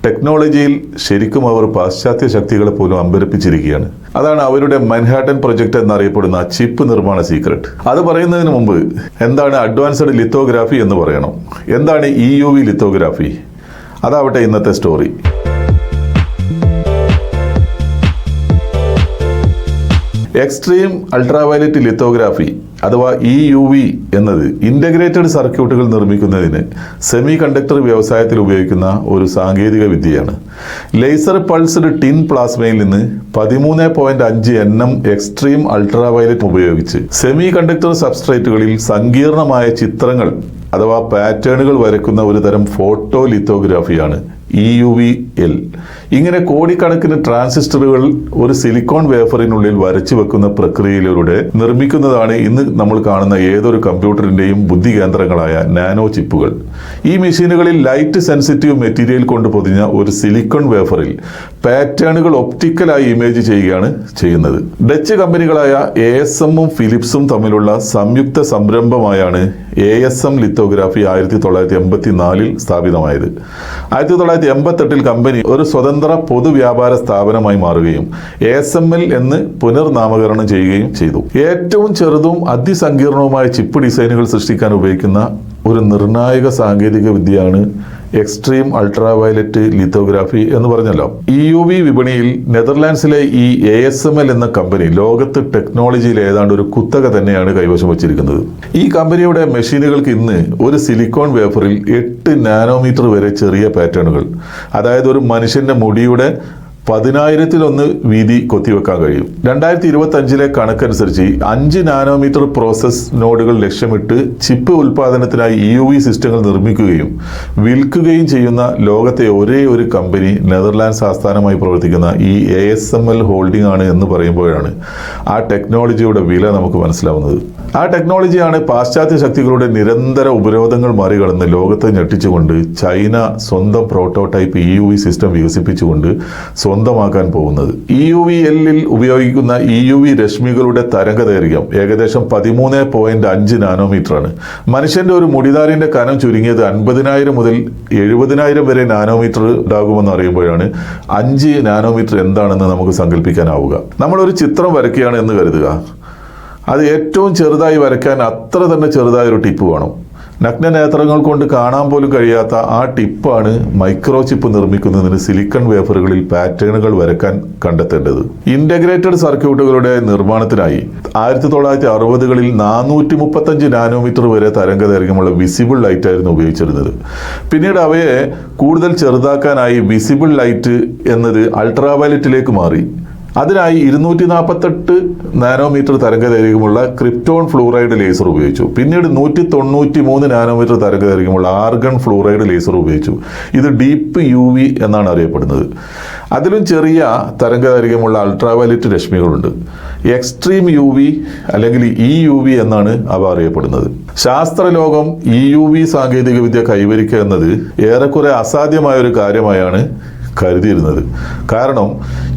ടെക്നോളജിയിൽ ശരിക്കും അവർ പാശ്ചാത്യ ശക്തികളെ പോലും അമ്പരപ്പിച്ചിരിക്കുകയാണ്. അതാണ് അവരുടെ മൻഹാട്ടൻ പ്രൊജക്ട് എന്നറിയപ്പെടുന്ന ചിപ്പ് നിർമ്മാണ സീക്രട്ട്. അത് പറയുന്നതിന് മുമ്പ് എന്താണ് അഡ്വാൻസ്ഡ് ലിത്തോഗ്രാഫി എന്ന് പറയണം. എന്താണ് EUV ലിത്തോഗ്രാഫി? അതാവട്ടെ ഇന്നത്തെ സ്റ്റോറി. എക്സ്ട്രീം അൾട്രാവയലറ്റ് ലിത്തോഗ്രാഫി അഥവാ EUV എന്നത് ഇൻ്റഗ്രേറ്റഡ് സർക്യൂട്ടുകൾ നിർമ്മിക്കുന്നതിന് സെമി കണ്ടക്ടർ വ്യവസായത്തിൽ ഉപയോഗിക്കുന്ന ഒരു സാങ്കേതിക വിദ്യയാണ്. ലേസർ പൾസ്ഡ് ടിൻ പ്ലാസ്മയിൽ നിന്ന് 13.5 nm എക്സ്ട്രീം അൾട്രാവയലറ്റ് ഉപയോഗിച്ച് സെമി കണ്ടക്ടർ സബ്സ്ട്രേറ്റുകളിൽ സങ്കീർണമായ ചിത്രങ്ങൾ അഥവാ പാറ്റേണുകൾ വരയ്ക്കുന്ന ഒരു തരം ഫോട്ടോ ലിത്തോഗ്രാഫിയാണ് EUVL. ഇങ്ങനെ കോടിക്കണക്കിന് ട്രാൻസിസ്റ്ററുകൾ ഒരു സിലിക്കോൺ വേഫറിനുള്ളിൽ വരച്ചു വെക്കുന്ന പ്രക്രിയയിലൂടെ നിർമ്മിക്കുന്നതാണ് ഇന്ന് നമ്മൾ കാണുന്ന ഏതൊരു കമ്പ്യൂട്ടറിന്റെയും ബുദ്ധി കേന്ദ്രങ്ങളായ നാനോ ചിപ്പുകൾ. ഈ മെഷീനുകളിൽ ലൈറ്റ് സെൻസിറ്റീവ് മെറ്റീരിയൽ കൊണ്ട് പൊതിഞ്ഞ ഒരു സിലിക്കോൺ വേഫറിൽ പാറ്റേണുകൾ ഒപ്റ്റിക്കലായി ഇമേജ് ചെയ്യുകയാണ് ചെയ്യുന്നത്. ഡച്ച് കമ്പനികളായ ASM-ഉം ഫിലിപ്സും തമ്മിലുള്ള സംയുക്ത സംരംഭമായാണ് ASM ലിത്തോഗ്രാഫി 1984 സ്ഥാപിതമായത്. 1988 കമ്പനി ഒരു സ്വതന്ത്ര പൊതുവ്യാപാര സ്ഥാപനമായി മാറുകയും ASML എന്ന് പുനർനാമകരണം ചെയ്യുകയും ചെയ്തു. ഏറ്റവും ചെറുതും അതിസങ്കീർണവുമായ ചിപ്പ് ഡിസൈനുകൾ സൃഷ്ടിക്കാൻ ഉപയോഗിക്കുന്ന ഒരു നിർണായക സാങ്കേതിക വിദ്യയാണ് എക്സ്ട്രീം അൾട്രാവയലറ്റ് ലിത്തോഗ്രാഫി എന്ന് പറഞ്ഞല്ലോ. EUV വിപണിയിൽ നെതർലാൻഡ്സിലെ ഈ ASML എന്ന കമ്പനി ലോകത്ത് ടെക്നോളജിയിൽ ഏതാണ്ട് ഒരു കുത്തക തന്നെയാണ് കൈവശം വച്ചിരിക്കുന്നത്. ഈ കമ്പനിയുടെ മെഷീനുകൾക്ക് ഇന്ന് ഒരു സിലിക്കോൺ വേഫറിൽ 8 നാനോമീറ്റർ വരെ ചെറിയ പാറ്റേണുകൾ, അതായത് ഒരു മനുഷ്യന്റെ മുടിയുടെ 10,000-1 വീതി കൊത്തിവെക്കാൻ കഴിയും. 2025 കണക്കനുസരിച്ച് 5 നാനോമീറ്റർ പ്രോസസ് നോഡുകൾ ലക്ഷ്യമിട്ട് ചിപ്പ് ഉൽപാദനത്തിനായി EUV സിസ്റ്റങ്ങൾ നിർമ്മിക്കുകയും വിൽക്കുകയും ചെയ്യുന്ന ലോകത്തെ ഒരേ ഒരു കമ്പനി നെതർലാൻഡ്സ് ആസ്ഥാനമായി പ്രവർത്തിക്കുന്ന ഈ ASML ഹോൾഡിംഗ് ആണ് എന്ന് പറയുമ്പോഴാണ് ആ ടെക്നോളജിയുടെ വില നമുക്ക് മനസ്സിലാവുന്നത്. ആ ടെക്നോളജിയാണ് പാശ്ചാത്യ ശക്തികളുടെ നിരന്തര ഉപരോധങ്ങൾ മറികടന്ന് ലോകത്തെ ഞെട്ടിച്ചുകൊണ്ട് ചൈന സ്വന്തം പ്രോട്ടോടൈപ്പ് EUV സിസ്റ്റം വികസിപ്പിച്ചുകൊണ്ട് സ്വന്തമാക്കാൻ പോകുന്നത്. EUVL-ൽ ഉപയോഗിക്കുന്ന EUV രശ്മികളുടെ തരംഗദൈർഘ്യം ഏകദേശം 13.5 നാനോമീറ്റർ ആണ്. മനുഷ്യന്റെ ഒരു മുടിതാരിന്റെ കനം ചുരുങ്ങിയത് 50,000 മുതൽ 70,000 വരെ നാനോമീറ്റർ ഉണ്ടാകുമെന്ന് അറിയുമ്പോഴാണ് 5 നാനോമീറ്റർ എന്താണെന്ന് നമുക്ക് സങ്കല്പിക്കാനാവുക. നമ്മളൊരു ചിത്രം വരയ്ക്കുകയാണ് എന്ന് കരുതുക. അത് ഏറ്റവും ചെറുതായി വരയ്ക്കാൻ അത്ര തന്നെ ചെറുതായ ഒരു ടിപ്പ് വേണം. നഗ്നനേത്രങ്ങൾ കൊണ്ട് കാണാൻ പോലും കഴിയാത്ത ആ ടിപ്പാണ് മൈക്രോ ചിപ്പ് നിർമ്മിക്കുന്നതിന് സിലിക്കൺ വേഫറുകളിൽ പാറ്റേണുകൾ വരയ്ക്കാൻ കണ്ടെത്തേണ്ടത്. ഇന്റഗ്രേറ്റഡ് സർക്യൂട്ടുകളുടെ നിർമ്മാണത്തിനായി 1960-കളിൽ 435 നാനോമീറ്റർ വരെ തരംഗദൈർഘ്യമുള്ള വിസിബിൾ ലൈറ്റ് ആയിരുന്നു ഉപയോഗിച്ചിരുന്നത്. പിന്നീട് അവയെ കൂടുതൽ ചെറുതാക്കാനായി വിസിബിൾ ലൈറ്റ് എന്നത് അൾട്രാവയലറ്റിലേക്ക് മാറി. അതിനായി 248 നാനോമീറ്റർ തരംഗദൈർഘ്യമുള്ള ക്രിപ്റ്റോൺ ഫ്ലൂറൈഡ് ലേസർ ഉപയോഗിച്ചു. പിന്നീട് 193 നാനോമീറ്റർ തരംഗദൈർഘ്യമുള്ള ആർഗൺ ഫ്ലൂറൈഡ് ലേസർ ഉപയോഗിച്ചു. ഇത് ഡീപ്പ് UV എന്നാണ് അറിയപ്പെടുന്നത്. അതിലും ചെറിയ തരംഗദൈർഘ്യമുള്ള അൾട്രാവയലറ്റ് രശ്മികളുണ്ട്. എക്സ്ട്രീം UV അല്ലെങ്കിൽ EUV എന്നാണ് അവ അറിയപ്പെടുന്നത്. ശാസ്ത്രലോകം EUV സാങ്കേതികവിദ്യ കൈവരിക്കുക എന്നത് ഏറെക്കുറെ അസാധ്യമായ ഒരു കാര്യമായാണ് കരുതിയിരുന്നത്. കാരണം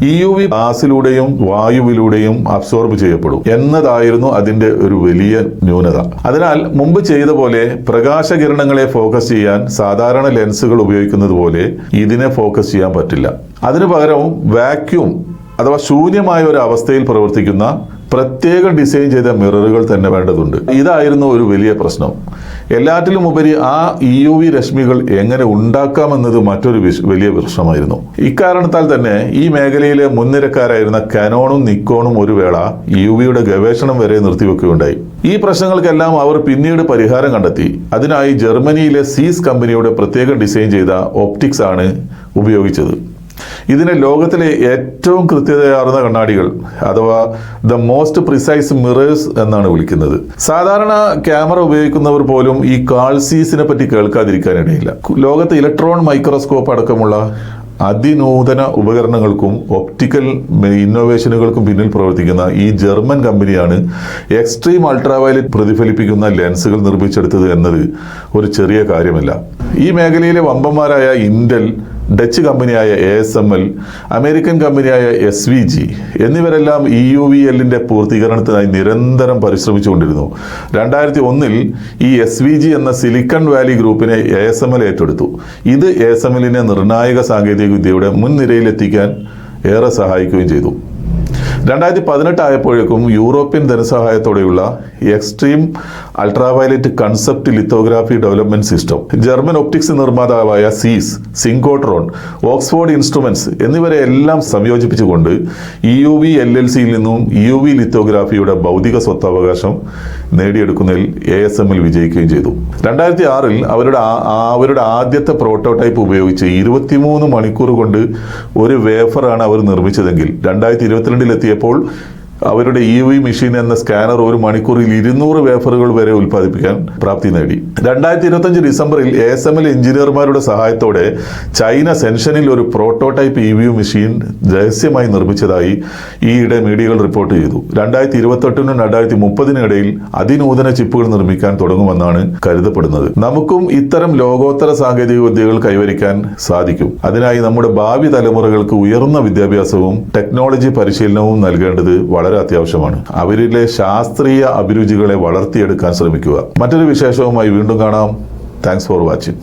EUV ഗ്യാസിലൂടെയും വായുവിലൂടെയും അബ്സോർബ് ചെയ്യപ്പെടും എന്നതായിരുന്നു അതിന്റെ ഒരു വലിയ ന്യൂനത. അതിനാൽ മുമ്പ് ചെയ്ത പോലെ പ്രകാശകിരണങ്ങളെ ഫോക്കസ് ചെയ്യാൻ സാധാരണ ലെൻസുകൾ ഉപയോഗിക്കുന്നത് പോലെ ഇതിനെ ഫോക്കസ് ചെയ്യാൻ പറ്റില്ല. അതിനു പകരം വാക്യൂം അഥവാ ശൂന്യമായ ഒരു അവസ്ഥയിൽ പ്രവർത്തിക്കുന്ന പ്രത്യേകം ഡിസൈൻ ചെയ്ത മിററുകൾ തന്നെ വേണ്ടതുണ്ട്. ഇതായിരുന്നു ഒരു വലിയ പ്രശ്നം. എല്ലാറ്റിലും ഉപരി ആ EUV രശ്മികൾ എങ്ങനെ ഉണ്ടാക്കാമെന്നത് മറ്റൊരു വലിയ പ്രശ്നമായിരുന്നു. ഇക്കാരണത്താൽ തന്നെ ഈ മേഖലയിലെ മുൻനിരക്കാരായിരുന്ന കാനോണും നിക്കോണും ഒരു വേള EUV-യുടെ ഗവേഷണം വരെ നിർത്തിവെക്കുകയുണ്ടായി. ഈ പ്രശ്നങ്ങൾക്കെല്ലാം അവർ പിന്നീട് പരിഹാരം കണ്ടെത്തി. അതിനായി ജർമ്മനിയിലെ സീസ് കമ്പനിയുടെ പ്രത്യേകം ഡിസൈൻ ചെയ്ത ഒപ്റ്റിക്സ് ആണ് ഉപയോഗിച്ചത്. ഇതിനെ ലോകത്തിലെ ഏറ്റവും കൃത്യതയാർന്ന കണ്ണാടികൾ അഥവാ ദ മോസ്റ്റ് പ്രിസൈസ് മിറേഴ്സ് എന്നാണ് വിളിക്കുന്നത്. സാധാരണ ക്യാമറ ഉപയോഗിക്കുന്നവർ പോലും ഈ കാൾസീസിനെ പറ്റി കേൾക്കാതിരിക്കാനിടയില്ല. ലോകത്ത് ഇലക്ട്രോൺ മൈക്രോസ്കോപ്പ് അടക്കമുള്ള അതിനൂതന ഉപകരണങ്ങൾക്കും ഒപ്റ്റിക്കൽ ഇന്നോവേഷനുകൾക്കും പിന്നിൽ പ്രവർത്തിക്കുന്ന ഈ ജർമ്മൻ കമ്പനിയാണ് എക്സ്ട്രീം അൾട്രാവയലറ്റ് പ്രതിഫലിപ്പിക്കുന്ന ലെൻസുകൾ നിർമ്മിച്ചെടുത്തത് എന്നത് ഒരു ചെറിയ കാര്യമല്ല. ഈ മേഖലയിലെ വമ്പന്മാരായ ഇന്റൽ, ഡച്ച് കമ്പനിയായ ASML, അമേരിക്കൻ കമ്പനിയായ SVG എന്നിവരെല്ലാം EUVLന്റെ പൂർത്തീകരണത്തിനായി നിരന്തരം പരിശ്രമിച്ചുകൊണ്ടിരുന്നു. 2001 ഈ SVG എന്ന സിലിക്കൺ വാലി ഗ്രൂപ്പിനെ ASML ഏറ്റെടുത്തു. ഇത് ASMLനെ നിർണായക സാങ്കേതിക വിദ്യയുടെ മുൻനിരയിലെത്തിക്കാൻ ഏറെ സഹായിക്കുകയും ചെയ്തു. 2018 ആയപ്പോഴേക്കും യൂറോപ്യൻ ധനസഹായത്തോടെയുള്ള extreme ultraviolet concept lithography development system, German optics നിർമ്മാതാവായ സീസ്, സിങ്കോട്രോൺ, ഓക്സ്ഫോർഡ് ഇൻസ്ട്രുമെന്റ്സ് എന്നിവരെ എല്ലാം സംയോജിപ്പിച്ചുകൊണ്ട് EUV LLCയിൽ നിന്നും EUV ലിത്തോഗ്രാഫിയുടെ ഭൗതിക സ്വത്തവകാശം നേടിയെടുക്കുന്നതിൽ ASML വിജയിക്കുകയും ചെയ്തു. 2006 അവരുടെ ആദ്യത്തെ പ്രോട്ടോടൈപ്പ് ഉപയോഗിച്ച് 23 മണിക്കൂർ കൊണ്ട് ഒരു വേഫറാണ് അവർ നിർമ്മിച്ചതെങ്കിൽ 2022 എത്തിയപ്പോൾ അവരുടെ EUV മെഷീൻ എന്ന സ്കാനർ ഒരു മണിക്കൂറിൽ 200 വേഫറുകൾ വരെ ഉൽപ്പാദിപ്പിക്കാൻ പ്രാപ്തി നേടി. 2025 ഡിസംബറിൽ ASML എഞ്ചിനീയർമാരുടെ സഹായത്തോടെ ചൈന സെൻഷനിൽ ഒരു പ്രോട്ടോടൈപ്പ് EUV മെഷീൻ രഹസ്യമായി നിർമ്മിച്ചതായി ഈയിടെ മീഡിയകൾ റിപ്പോർട്ട് ചെയ്തു. 2028 2030 ഇടയിൽ അതിനൂതന ചിപ്പുകൾ നിർമ്മിക്കാൻ തുടങ്ങുമെന്നാണ് കരുതപ്പെടുന്നത്. നമുക്കും ഇത്തരം ലോകോത്തര സാങ്കേതിക വിദ്യകൾ കൈവരിക്കാൻ സാധിക്കും. അതിനായി നമ്മുടെ ഭാവി തലമുറകൾക്ക് ഉയർന്ന വിദ്യാഭ്യാസവും ടെക്നോളജി പരിശീലനവും നൽകേണ്ടത് വളരെ അത്യാവശ്യമാണ്. അവരിലെ ശാസ്ത്രീയ അഭിരുചികളെ വളർത്തിയെടുക്കാൻ ശ്രമിക്കുക. മറ്റൊരു വിശേഷവുമായി വീണ്ടും കാണാം. Thanks for watching.